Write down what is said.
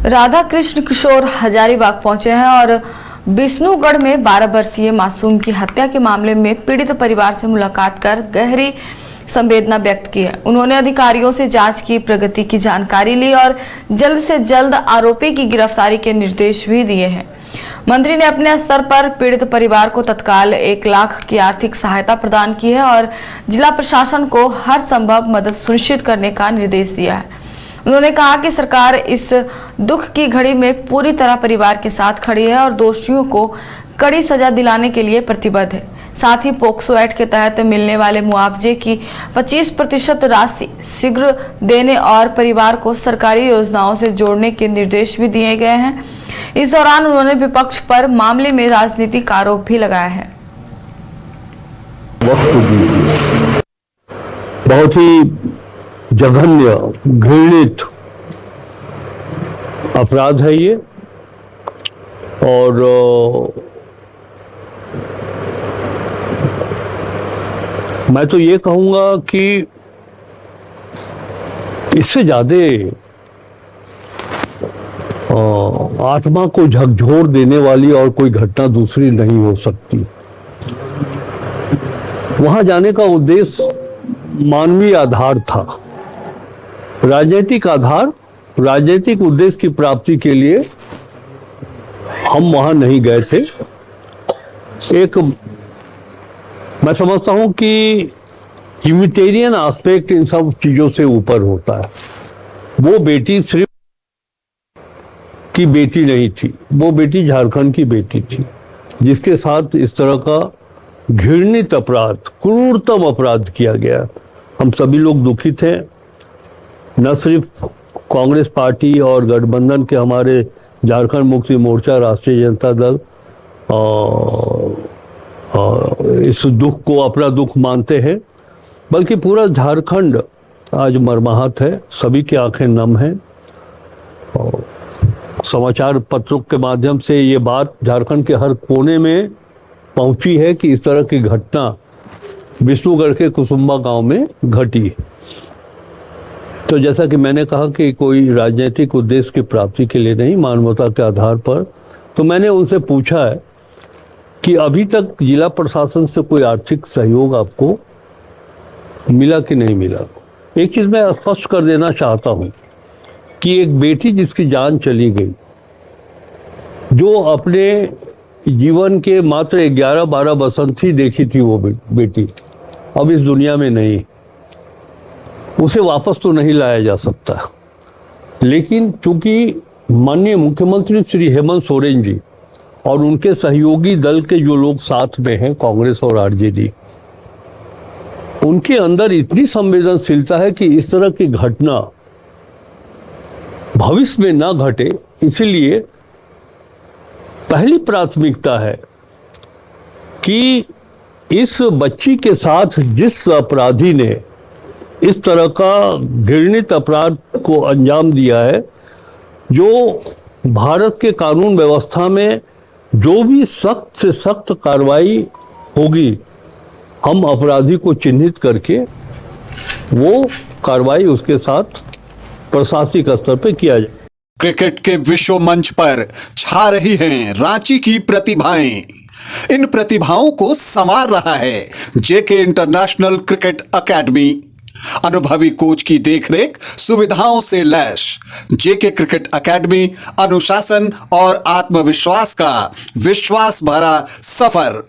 राधा कृष्ण किशोर हजारीबाग पहुंचे हैं और विष्णुगढ़ में 12 वर्षीय मासूम की हत्या के मामले में पीड़ित परिवार से मुलाकात कर गहरी संवेदना व्यक्त की है। उन्होंने अधिकारियों से जांच की प्रगति की जानकारी ली और जल्द से जल्द आरोपी की गिरफ्तारी के निर्देश भी दिए हैं। मंत्री ने अपने स्तर पर पीड़ित परिवार को तत्काल 1 लाख की आर्थिक सहायता प्रदान की है और जिला प्रशासन को हर संभव मदद सुनिश्चित करने का निर्देश दिया है। उन्होंने कहा कि सरकार इस दुख की घड़ी में पूरी तरह परिवार के साथ खड़ी है और दोषियों को कड़ी सजा दिलाने के लिए प्रतिबद्ध है। साथ ही पोक्सो एक्ट के तहत मिलने वाले मुआवजे की 25% राशि शीघ्र देने और परिवार को सरकारी योजनाओं से जोड़ने के निर्देश भी दिए गए हैं। इस दौरान उन्होंने विपक्ष पर मामले में राजनीतिक आरोप भी लगाया है। बहुत ही जघन्य घृणित अपराध है ये, और मैं तो ये कहूंगा कि इससे ज्यादा आत्मा को झकझोर देने वाली और कोई घटना दूसरी नहीं हो सकती। वहां जाने का उद्देश्य मानवीय आधार था, राजनीतिक आधार, राजनीतिक उद्देश्य की प्राप्ति के लिए हम वहां नहीं गए थे। एक मैं समझता हूं कि ह्यूमैनिटेरियन एस्पेक्ट इन सब चीजों से ऊपर होता है। वो बेटी सिर्फ की बेटी नहीं थी, वो बेटी झारखंड की बेटी थी, जिसके साथ इस तरह का घृणित अपराध, क्रूरतम अपराध किया गया। हम सभी लोग दुखित हैं, न सिर्फ कांग्रेस पार्टी और गठबंधन के हमारे झारखंड मुक्ति मोर्चा, राष्ट्रीय जनता दल इस दुख को अपना दुख मानते हैं, बल्कि पूरा झारखंड आज मर्माहत है। सभी की आंखें नम हैं। समाचार पत्रों के माध्यम से ये बात झारखंड के हर कोने में पहुंची है कि इस तरह की घटना विष्णुगढ़ के कुसुम्बा गांव में घटी। तो जैसा कि मैंने कहा कि कोई राजनीतिक उद्देश्य की प्राप्ति के लिए नहीं, मानवता के आधार पर, तो मैंने उनसे पूछा है कि अभी तक जिला प्रशासन से कोई आर्थिक सहयोग आपको मिला कि नहीं मिला। एक चीज मैं स्पष्ट कर देना चाहता हूं कि एक बेटी जिसकी जान चली गई, जो अपने जीवन के मात्र 11-12 बसंत ही देखी थी, वो बेटी अब इस दुनिया में नहीं, उसे वापस तो नहीं लाया जा सकता। लेकिन चूंकि माननीय मुख्यमंत्री श्री हेमंत सोरेन जी और उनके सहयोगी दल के जो लोग साथ में हैं, कांग्रेस और आरजेडी, उनके अंदर इतनी संवेदनशीलता है कि इस तरह की घटना भविष्य में ना घटे, इसीलिए पहली प्राथमिकता है कि इस बच्ची के साथ जिस अपराधी ने इस तरह का घृणित अपराध को अंजाम दिया है, जो भारत के कानून व्यवस्था में जो भी सख्त से सख्त कार्रवाई होगी, हम अपराधी को चिन्हित करके वो कार्रवाई उसके साथ प्रशासनिक स्तर पर किया जाए। क्रिकेट के विश्व मंच पर छा रही हैं रांची की प्रतिभाएं। इन प्रतिभाओं को संवार रहा है जेके इंटरनेशनल क्रिकेट एकेडमी। अनुभवी कोच की देखरेख, सुविधाओं से लैस जेके क्रिकेट एकेडमी अनुशासन और आत्मविश्वास का विश्वास भरा सफर।